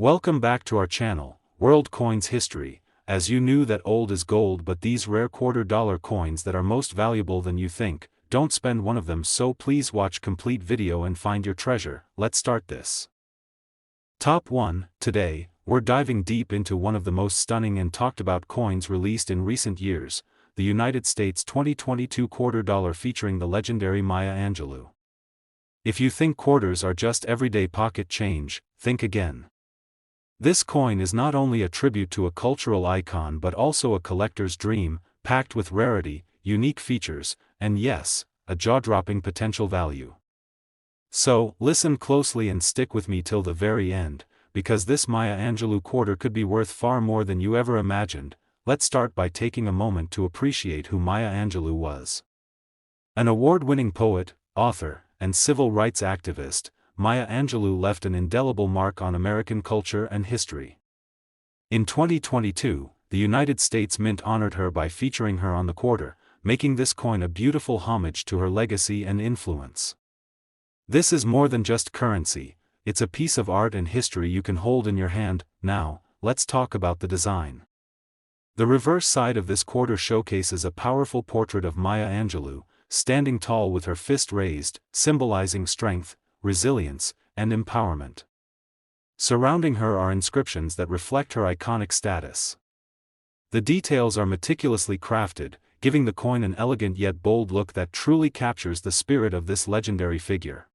Welcome back to our channel, World Coins History. As you knew that old is gold, but these rare $quarter coins that are most valuable than you think, don't spend one of them, so please watch complete video and find your treasure. Let's start this. Top 1. Today, we're diving deep into one of the most stunning and talked about coins released in recent years, the United States 2022 $quarter featuring the legendary Maya Angelou. If you think quarters are just everyday pocket change, think again. This coin is not only a tribute to a cultural icon but also a collector's dream, packed with rarity, unique features, and yes, a jaw-dropping potential value. So, listen closely and stick with me till the very end, because this Maya Angelou quarter could be worth far more than you ever imagined. Let's start by taking a moment to appreciate who Maya Angelou was. An award-winning poet, author, and civil rights activist, Maya Angelou left an indelible mark on American culture and history. In 2022, the United States Mint honored her by featuring her on the quarter, making this coin a beautiful homage to her legacy and influence. This is more than just currency, it's a piece of art and history you can hold in your hand. Now, let's talk about the design. The reverse side of this quarter showcases a powerful portrait of Maya Angelou, standing tall with her fist raised, symbolizing strength, resilience, and empowerment. Surrounding her are inscriptions that reflect her iconic status. The details are meticulously crafted, giving the coin an elegant yet bold look that truly captures the spirit of this legendary figure.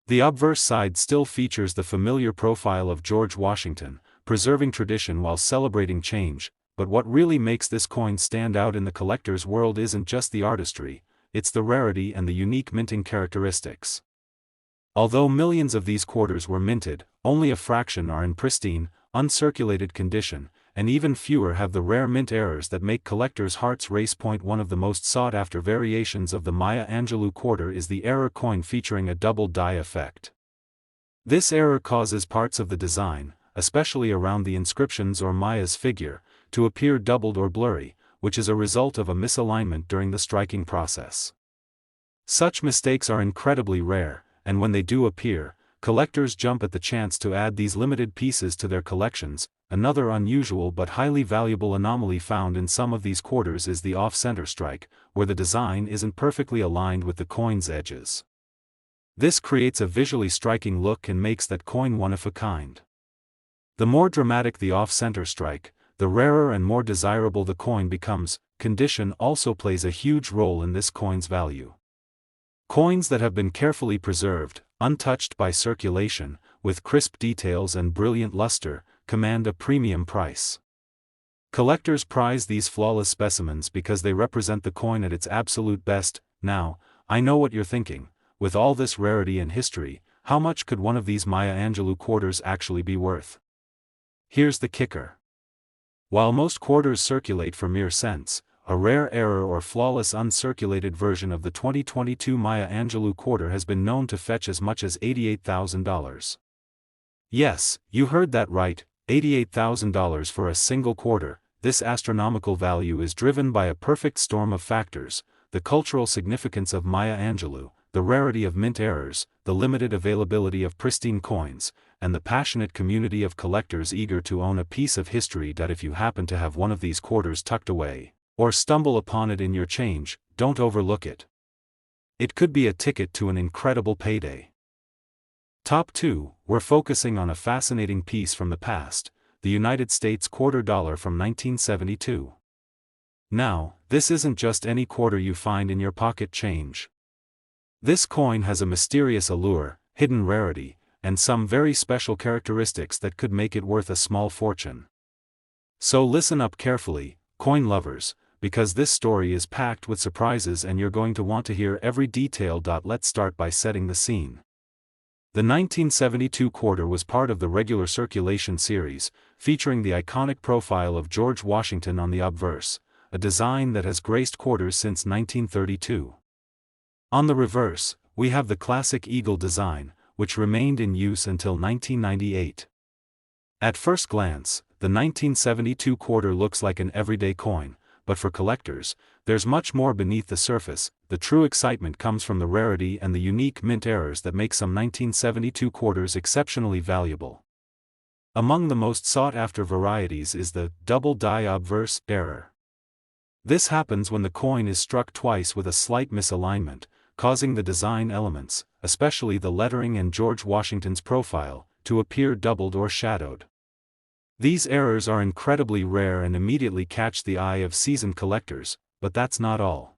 The obverse side still features the familiar profile of George Washington, preserving tradition while celebrating change, but what really makes this coin stand out in the collector's world isn't just the artistry, it's the rarity and the unique minting characteristics. Although millions of these quarters were minted, only a fraction are in pristine, uncirculated condition, and even fewer have the rare mint errors that make collectors' hearts race. One of the most sought-after variations of the Maya Angelou quarter is the error coin featuring a double die effect. This error causes parts of the design, especially around the inscriptions or Maya's figure, to appear doubled or blurry, which is a result of a misalignment during the striking process. Such mistakes are incredibly rare, and when they do appear, collectors jump at the chance to add these limited pieces to their collections. Another unusual but highly valuable anomaly found in some of these quarters is the off-center strike, where the design isn't perfectly aligned with the coin's edges. This creates a visually striking look and makes that coin one of a kind. The more dramatic the off-center strike, the rarer and more desirable the coin becomes. Condition also plays a huge role in this coin's value. Coins that have been carefully preserved, untouched by circulation, with crisp details and brilliant luster, command a premium price. Collectors prize these flawless specimens because they represent the coin at its absolute best. Now, I know what you're thinking, with all this rarity and history, how much could one of these Maya Angelou quarters actually be worth? Here's the kicker. While most quarters circulate for mere cents, a rare error or flawless uncirculated version of the 2022 Maya Angelou quarter has been known to fetch as much as $88,000. Yes, you heard that right, $88,000 for a single quarter. This astronomical value is driven by a perfect storm of factors: the cultural significance of Maya Angelou, the rarity of mint errors, the limited availability of pristine coins, and the passionate community of collectors eager to own a piece of history. That if you happen to have one of these quarters tucked away, or stumble upon it in your change, don't overlook it. It could be a ticket to an incredible payday. Top 2, we're focusing on a fascinating piece from the past, the United States $quarter from 1972. Now, this isn't just any quarter you find in your pocket change. This coin has a mysterious allure, hidden rarity, and some very special characteristics that could make it worth a small fortune. So listen up carefully, coin lovers, because this story is packed with surprises and you're going to want to hear every detail. Let's start by setting the scene. The 1972 quarter was part of the regular circulation series, featuring the iconic profile of George Washington on the obverse, a design that has graced quarters since 1932. On the reverse, we have the classic eagle design, which remained in use until 1998. At first glance, the 1972 quarter looks like an everyday coin, but for collectors, there's much more beneath the surface. The true excitement comes from the rarity and the unique mint errors that make some 1972 quarters exceptionally valuable. Among the most sought-after varieties is the double die obverse error. This happens when the coin is struck twice with a slight misalignment, causing the design elements, especially the lettering and George Washington's profile, to appear doubled or shadowed. These errors are incredibly rare and immediately catch the eye of seasoned collectors, but that's not all.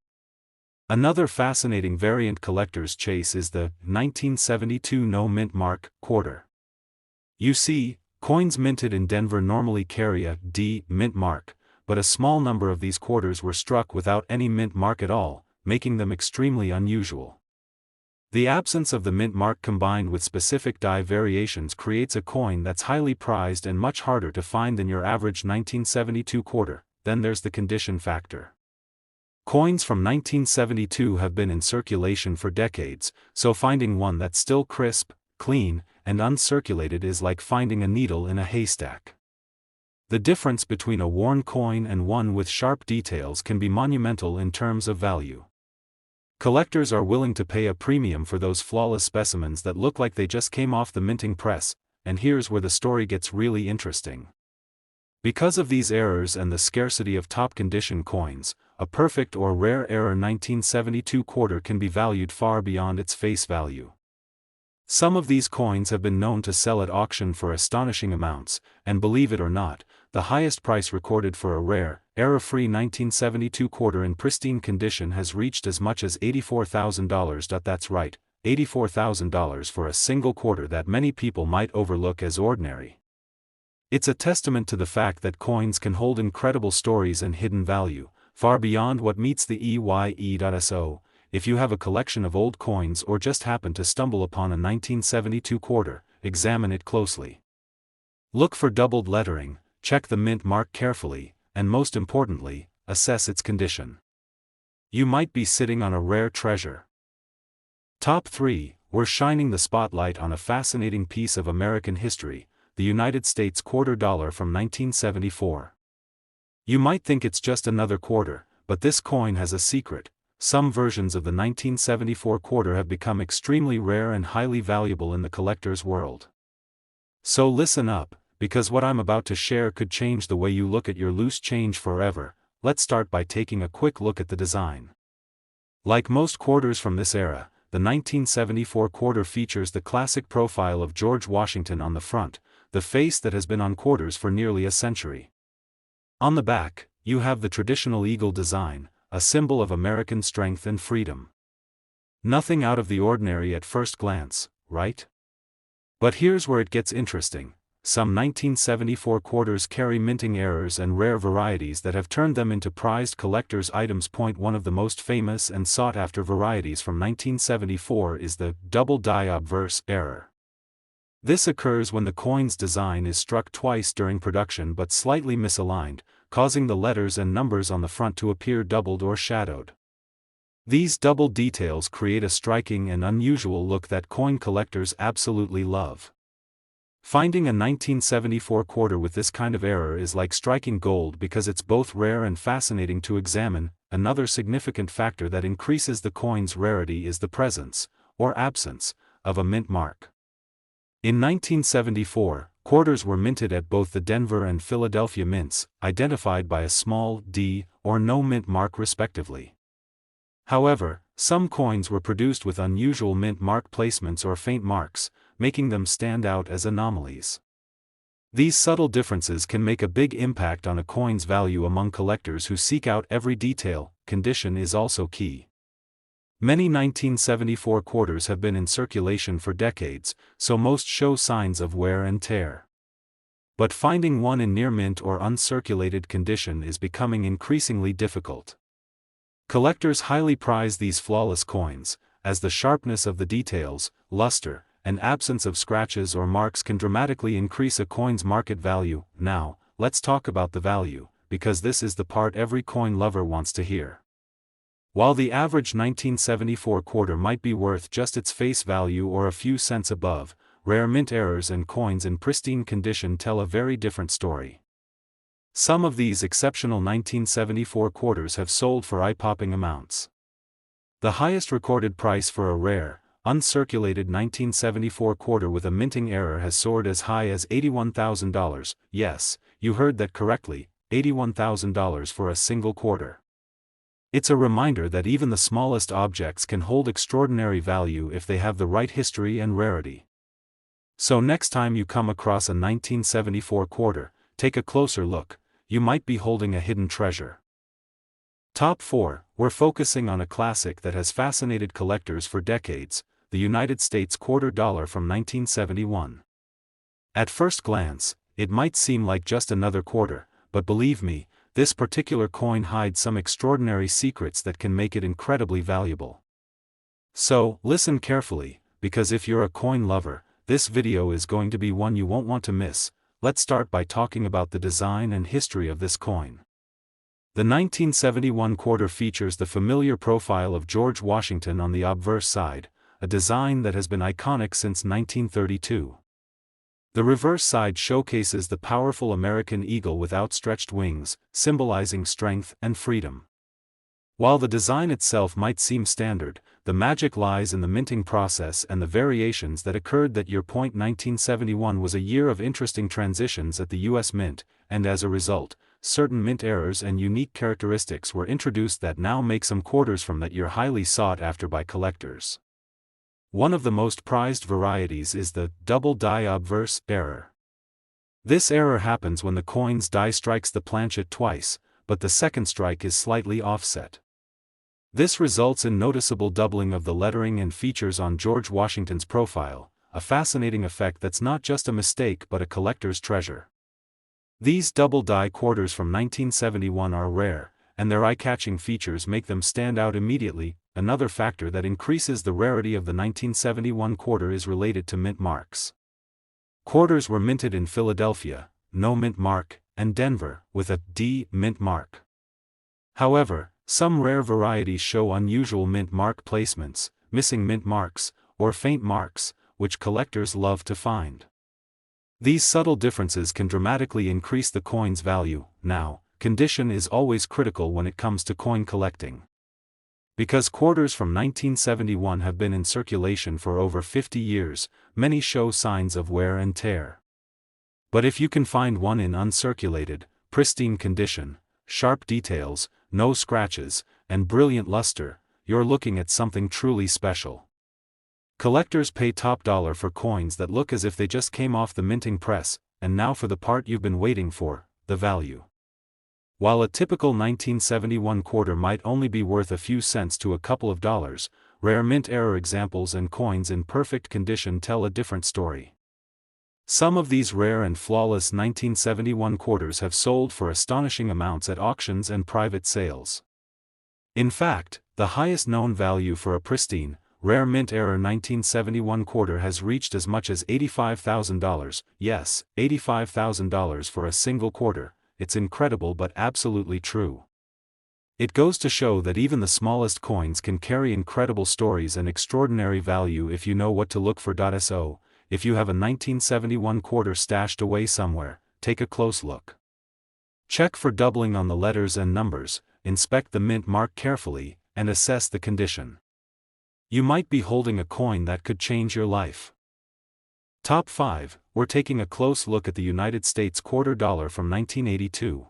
Another fascinating variant collectors chase is the 1972 no mint mark quarter. You see, coins minted in Denver normally carry a D mint mark, but a small number of these quarters were struck without any mint mark at all, making them extremely unusual. The absence of the mint mark combined with specific die variations creates a coin that's highly prized and much harder to find than your average 1972 quarter. Then there's the condition factor. Coins from 1972 have been in circulation for decades, so finding one that's still crisp, clean, and uncirculated is like finding a needle in a haystack. The difference between a worn coin and one with sharp details can be monumental in terms of value. Collectors are willing to pay a premium for those flawless specimens that look like they just came off the minting press, and here's where the story gets really interesting. Because of these errors and the scarcity of top-condition coins, a perfect or rare error 1972 quarter can be valued far beyond its face value. Some of these coins have been known to sell at auction for astonishing amounts, and believe it or not, the highest price recorded for a rare, error-free 1972 quarter in pristine condition has reached as much as $84,000. That's right, $84,000 for a single quarter that many people might overlook as ordinary. It's a testament to the fact that coins can hold incredible stories and hidden value, far beyond what meets the EYE.SO. If you have a collection of old coins or just happen to stumble upon a 1972 quarter, examine it closely. Look for doubled lettering, check the mint mark carefully, and most importantly, assess its condition. You might be sitting on a rare treasure. Top 3, we're shining the spotlight on a fascinating piece of American history, the United States quarter dollar from 1974. You might think it's just another quarter, but this coin has a secret. Some versions of the 1974 quarter have become extremely rare and highly valuable in the collector's world. So listen up, because what I'm about to share could change the way you look at your loose change forever. Let's start by taking a quick look at the design. Like most quarters from this era, the 1974 quarter features the classic profile of George Washington on the front, the face that has been on quarters for nearly a century. On the back, you have the traditional eagle design, a symbol of American strength and freedom. Nothing out of the ordinary at first glance, right? But here's where it gets interesting. Some 1974 quarters carry minting errors and rare varieties that have turned them into prized collector's items. One of the most famous and sought-after varieties from 1974 is the double die obverse error. This occurs when the coin's design is struck twice during production but slightly misaligned, causing the letters and numbers on the front to appear doubled or shadowed. These double details create a striking and unusual look that coin collectors absolutely love. Finding a 1974 quarter with this kind of error is like striking gold because it's both rare and fascinating to examine. Another significant factor that increases the coin's rarity is the presence, or absence, of a mint mark. In 1974, quarters were minted at both the Denver and Philadelphia mints, identified by a small D or no mint mark respectively. However, some coins were produced with unusual mint mark placements or faint marks, making them stand out as anomalies. These subtle differences can make a big impact on a coin's value among collectors who seek out every detail. Condition is also key. Many 1974 quarters have been in circulation for decades, so most show signs of wear and tear. But finding one in near mint or uncirculated condition is becoming increasingly difficult. Collectors highly prize these flawless coins, as the sharpness of the details, luster, and absence of scratches or marks can dramatically increase a coin's market value. Now, let's talk about the value, because this is the part every coin lover wants to hear. While the average 1974 quarter might be worth just its face value or a few cents above, rare mint errors and coins in pristine condition tell a very different story. Some of these exceptional 1974 quarters have sold for eye-popping amounts. The highest recorded price for a rare, uncirculated 1974 quarter with a minting error has soared as high as $81,000. Yes, you heard that correctly, $81,000 for a single quarter. It's a reminder that even the smallest objects can hold extraordinary value if they have the right history and rarity. So next time you come across a 1974 quarter, take a closer look. You might be holding a hidden treasure. Top 4, we're focusing on a classic that has fascinated collectors for decades, the United States quarter dollar from 1971. At first glance, it might seem like just another quarter, but believe me, this particular coin hides some extraordinary secrets that can make it incredibly valuable. So, listen carefully, because if you're a coin lover, this video is going to be one you won't want to miss. Let's start by talking about the design and history of this coin. The 1971 quarter features the familiar profile of George Washington on the obverse side, a design that has been iconic since 1932. The reverse side showcases the powerful American eagle with outstretched wings, symbolizing strength and freedom. While the design itself might seem standard, the magic lies in the minting process and the variations that occurred. That year. 1971 was a year of interesting transitions at the U.S. Mint, and as a result, certain mint errors and unique characteristics were introduced that now make some quarters from that year highly sought after by collectors. One of the most prized varieties is the double die obverse error. This error happens when the coin's die strikes the planchet twice, but the second strike is slightly offset. This results in noticeable doubling of the lettering and features on George Washington's profile, a fascinating effect that's not just a mistake but a collector's treasure. These double die quarters from 1971 are rare, and their eye-catching features make them stand out immediately. Another factor that increases the rarity of the 1971 quarter is related to mint marks. Quarters were minted in Philadelphia, no mint mark, and Denver, with a D mint mark. However, some rare varieties show unusual mint mark placements, missing mint marks, or faint marks, which collectors love to find. These subtle differences can dramatically increase the coin's value. Now, condition is always critical when it comes to coin collecting. Because quarters from 1971 have been in circulation for over 50 years, many show signs of wear and tear. But if you can find one in uncirculated, pristine condition, sharp details, no scratches, and brilliant luster, you're looking at something truly special. Collectors pay top dollar for coins that look as if they just came off the minting press, and now for the part you've been waiting for, the value. While a typical 1971 quarter might only be worth a few cents to a couple of dollars, rare mint error examples and coins in perfect condition tell a different story. Some of these rare and flawless 1971 quarters have sold for astonishing amounts at auctions and private sales. In fact, the highest known value for a pristine, rare mint error 1971 quarter has reached as much as $85,000. Yes, $85,000 for a single quarter. It's incredible but absolutely true. It goes to show that even the smallest coins can carry incredible stories and extraordinary value if you know what to look for. So, if you have a 1971 quarter stashed away somewhere, take a close look. Check for doubling on the letters and numbers, inspect the mint mark carefully, and assess the condition. You might be holding a coin that could change your life. Top 5, we're taking a close look at the United States quarter dollar from 1982.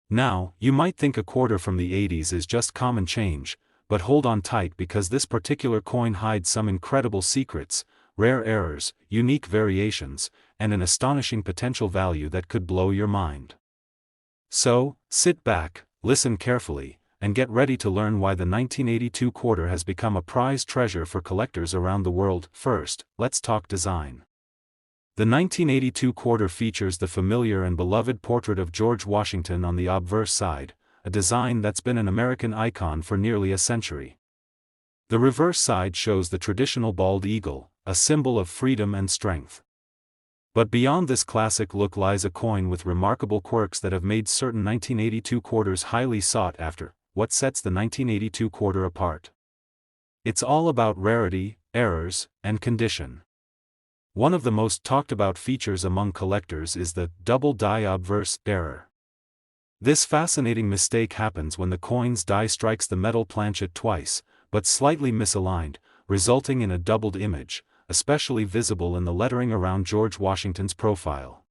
Now, you might think a quarter from the 80s is just common change, but hold on tight because this particular coin hides some incredible secrets, rare errors, unique variations, and an astonishing potential value that could blow your mind. So, sit back, listen carefully, and get ready to learn why the 1982 quarter has become a prized treasure for collectors around the world. First, let's talk design. The 1982 quarter features the familiar and beloved portrait of George Washington on the obverse side, a design that's been an American icon for nearly a century. The reverse side shows the traditional bald eagle, a symbol of freedom and strength. But beyond this classic look lies a coin with remarkable quirks that have made certain 1982 quarters highly sought after. What sets the 1982 quarter apart? It's all about rarity, errors, and condition. One of the most talked about features among collectors is the double die obverse error. This fascinating mistake happens when the coin's die strikes the metal planchet twice, but slightly misaligned, resulting in a doubled image, especially visible in the lettering around George Washington's profile.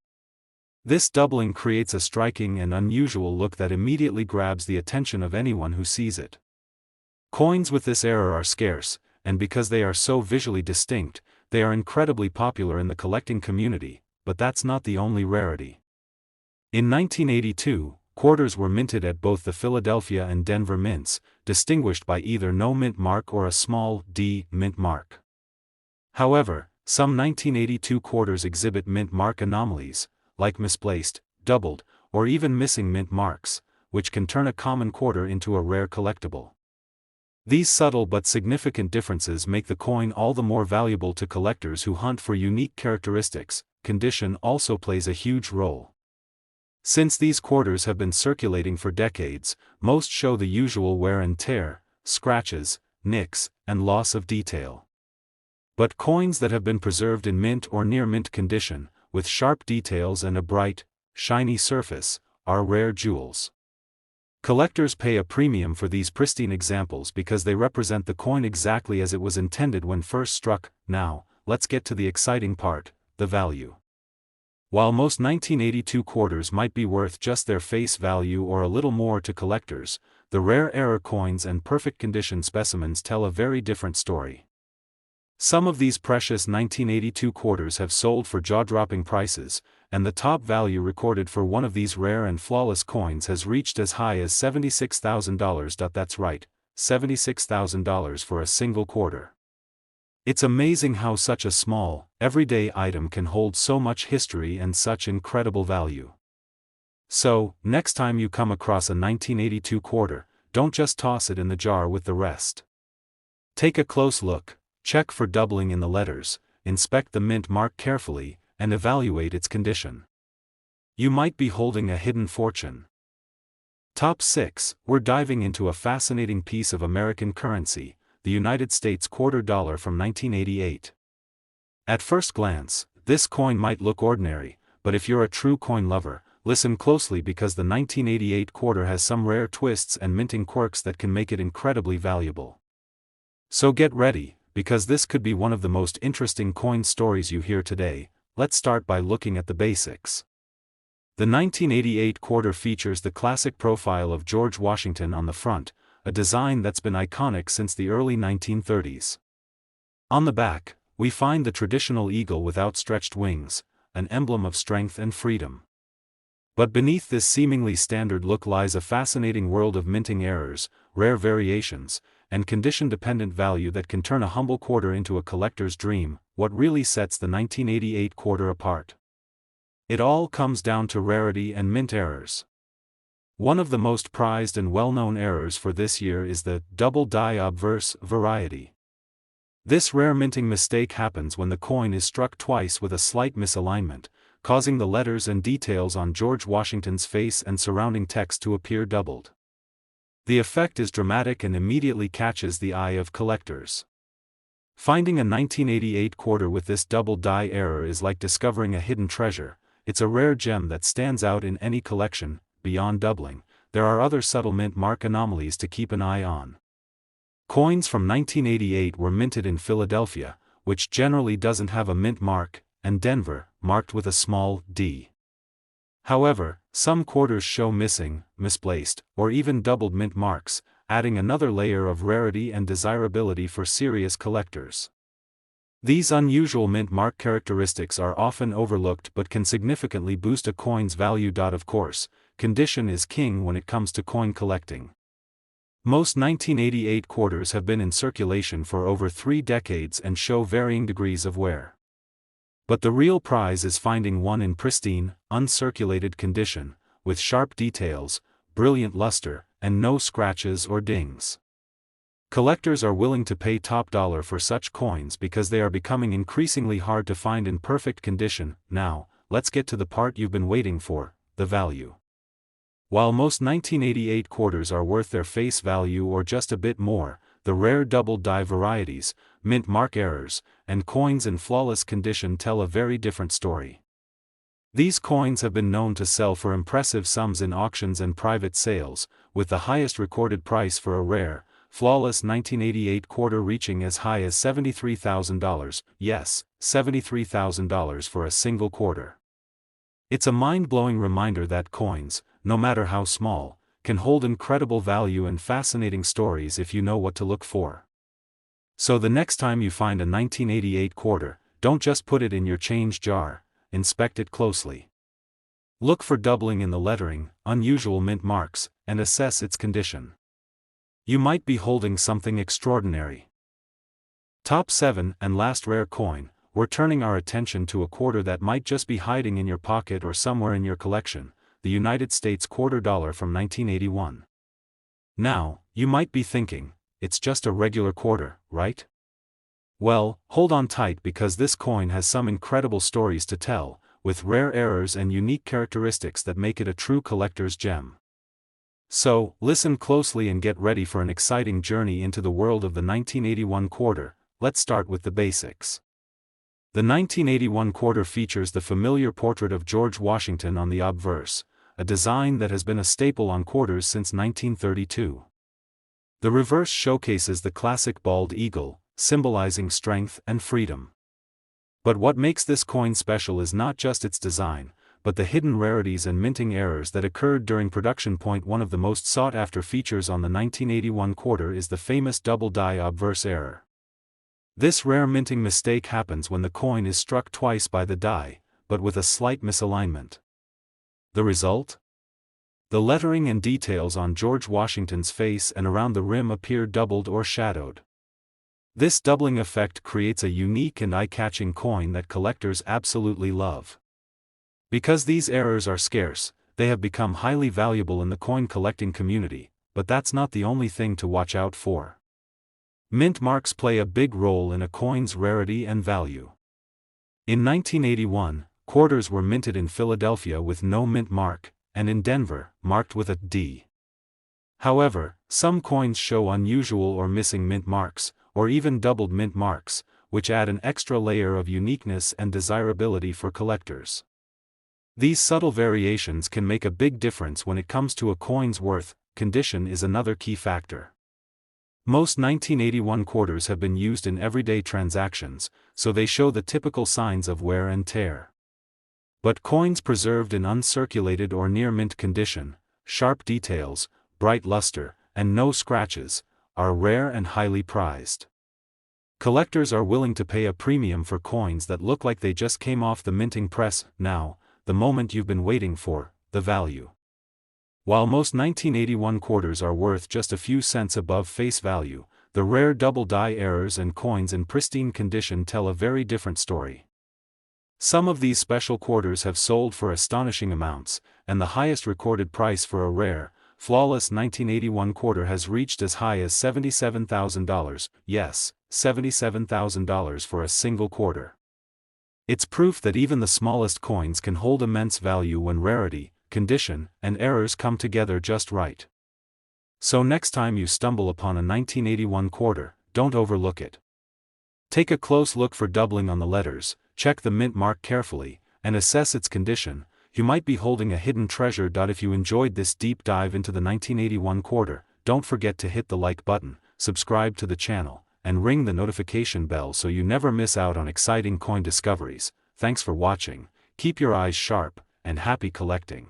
This doubling creates a striking and unusual look that immediately grabs the attention of anyone who sees it. Coins with this error are scarce, and because they are so visually distinct, they are incredibly popular in the collecting community, but that's not the only rarity. In 1982, quarters were minted at both the Philadelphia and Denver mints, distinguished by either no mint mark or a small D mint mark. However, some 1982 quarters exhibit mint mark anomalies, like misplaced, doubled, or even missing mint marks, which can turn a common quarter into a rare collectible. These subtle but significant differences make the coin all the more valuable to collectors who hunt for unique characteristics. Condition also plays a huge role. Since these quarters have been circulating for decades, most show the usual wear and tear, scratches, nicks, and loss of detail. But coins that have been preserved in mint or near mint condition, with sharp details and a bright, shiny surface, are rare jewels. Collectors pay a premium for these pristine examples because they represent the coin exactly as it was intended when first struck. Now, let's get to the exciting part, the value. While most 1982 quarters might be worth just their face value or a little more to collectors, the rare error coins and perfect condition specimens tell a very different story. Some of these precious 1982 quarters have sold for jaw-dropping prices, and the top value recorded for one of these rare and flawless coins has reached as high as $76,000. That's right, $76,000 for a single quarter. It's amazing how such a small, everyday item can hold so much history and such incredible value. So, next time you come across a 1982 quarter, don't just toss it in the jar with the rest. Take a close look, check for doubling in the letters, inspect the mint mark carefully, and evaluate its condition. You might be holding a hidden fortune. Top 6, we're diving into a fascinating piece of American currency, the United States quarter dollar from 1988. At first glance, this coin might look ordinary, but if you're a true coin lover, listen closely because the 1988 quarter has some rare twists and minting quirks that can make it incredibly valuable. So get ready, because this could be one of the most interesting coin stories you hear today. Let's start by looking at the basics. The 1988 quarter features the classic profile of George Washington on the front, a design that's been iconic since the early 1930s. On the back, we find the traditional eagle with outstretched wings, an emblem of strength and freedom. But beneath this seemingly standard look lies a fascinating world of minting errors, rare variations, and condition-dependent value that can turn a humble quarter into a collector's dream. What really sets the 1988 quarter apart? It all comes down to rarity and mint errors. One of the most prized and well-known errors for this year is the double die obverse variety. This rare minting mistake happens when the coin is struck twice with a slight misalignment, causing the letters and details on George Washington's face and surrounding text to appear doubled. The effect is dramatic and immediately catches the eye of collectors. Finding a 1988 quarter with this double die error is like discovering a hidden treasure. It's a rare gem that stands out in any collection. Beyond doubling, there are other subtle mint mark anomalies to keep an eye on. Coins from 1988 were minted in Philadelphia, which generally doesn't have a mint mark, and Denver, marked with a small d. However, some quarters show missing, misplaced, or even doubled mint marks, adding another layer of rarity and desirability for serious collectors. These unusual mint mark characteristics are often overlooked but can significantly boost a coin's value. Of course, condition is king when it comes to coin collecting. Most 1988 quarters have been in circulation for over 3 decades and show varying degrees of wear. But the real prize is finding one in pristine, uncirculated condition, with sharp details, brilliant luster, and no scratches or dings. Collectors are willing to pay top dollar for such coins because they are becoming increasingly hard to find in perfect condition. Now, let's get to the part you've been waiting for, the value. While most 1988 quarters are worth their face value or just a bit more, the rare double die varieties, mint mark errors, and coins in flawless condition tell a very different story. These coins have been known to sell for impressive sums in auctions and private sales, with the highest recorded price for a rare, flawless 1988 quarter reaching as high as $73,000, yes, $73,000 for a single quarter. It's a mind-blowing reminder that coins, no matter how small, can hold incredible value and fascinating stories if you know what to look for. So the next time you find a 1988 quarter, don't just put it in your change jar, inspect it closely. Look for doubling in the lettering, unusual mint marks, and assess its condition. You might be holding something extraordinary. Top 7 and last rare coin, we're turning our attention to a quarter that might just be hiding in your pocket or somewhere in your collection, the United States quarter dollar from 1981. Now, you might be thinking, it's just a regular quarter, right? Well, hold on tight because this coin has some incredible stories to tell, with rare errors and unique characteristics that make it a true collector's gem. So, listen closely and get ready for an exciting journey into the world of the 1981 quarter. Let's start with the basics. The 1981 quarter features the familiar portrait of George Washington on the obverse, a design that has been a staple on quarters since 1932. The reverse showcases the classic bald eagle, symbolizing strength and freedom. But what makes this coin special is not just its design, but the hidden rarities and minting errors that occurred during production. One of the most sought-after features on the 1981 quarter is the famous double die obverse error. This rare minting mistake happens when the coin is struck twice by the die, but with a slight misalignment. The result? The lettering and details on George Washington's face and around the rim appear doubled or shadowed. This doubling effect creates a unique and eye-catching coin that collectors absolutely love. Because these errors are scarce, they have become highly valuable in the coin collecting community, but that's not the only thing to watch out for. Mint marks play a big role in a coin's rarity and value. In 1981, quarters were minted in Philadelphia with no mint mark, and in Denver, marked with a D. However, some coins show unusual or missing mint marks, or even doubled mint marks, which add an extra layer of uniqueness and desirability for collectors. These subtle variations can make a big difference when it comes to a coin's worth. Condition is another key factor. Most 1981 quarters have been used in everyday transactions, so they show the typical signs of wear and tear. But coins preserved in uncirculated or near mint condition, sharp details, bright luster, and no scratches, are rare and highly prized. Collectors are willing to pay a premium for coins that look like they just came off the minting press. Now, the moment you've been waiting for, the value. While most 1981 quarters are worth just a few cents above face value, the rare double die errors and coins in pristine condition tell a very different story. Some of these special quarters have sold for astonishing amounts, and the highest recorded price for a rare, flawless 1981 quarter has reached as high as $77,000, yes, $77,000 for a single quarter. It's proof that even the smallest coins can hold immense value when rarity, condition, and errors come together just right. So next time you stumble upon a 1981 quarter, don't overlook it. Take a close look for doubling on the letters, check the mint mark carefully, and assess its condition. You might be holding a hidden treasure. If you enjoyed this deep dive into the 1981 quarter, don't forget to hit the like button, subscribe to the channel, and ring the notification bell so you never miss out on exciting coin discoveries. Thanks for watching, keep your eyes sharp, and happy collecting.